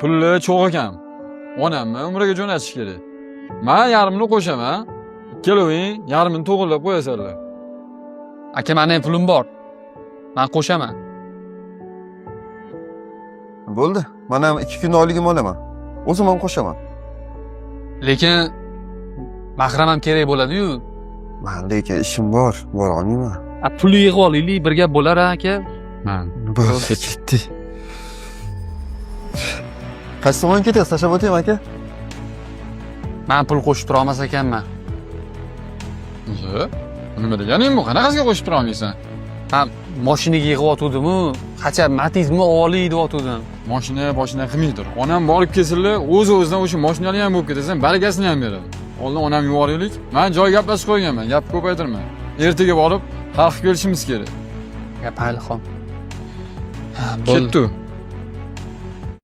pulli cho'q ekan. Onamni umraga jo'natish kerak. Men yarmini qo'shaman. Kelaving, yarmini to'g'irlab qo'yasanlar. Aka, meni ham pulim bor. Men qo'shaman. Bo'ldi. Mana ham 2 kun oyligim olaman. O'zim ham qo'shaman. Lekin mahram ham kerak bo'ladi-yu. Men lekin ishim bor, bora olmayman. Pulni yig'ib olaylik, bir gap bo'lar aka. Men Bo'ldi, ketdi. Qaysi tomon ketasiz? Tashlab o'taymi aka? Men pul qo'shib tura olmas ekanman. Nima deganing bu? Qanaqasiga qo'shib tura olmaysan? Men mashinaga yig'ib otuvdim-u, qacha Matizmi olay deb otuvdim. Mashina qilmaydir. Onam borib kelsinlar, o'z-o'zidan o'sha mashinani ham bo'lib ketasan, barakasini ham beradi. Oldin onam yuboraylik. Men joy gaplashib qo'yganman, gap ko'paytirma. Ertaga borib hal qilib kelishimiz kerak. Gap hali xom. Ketdi.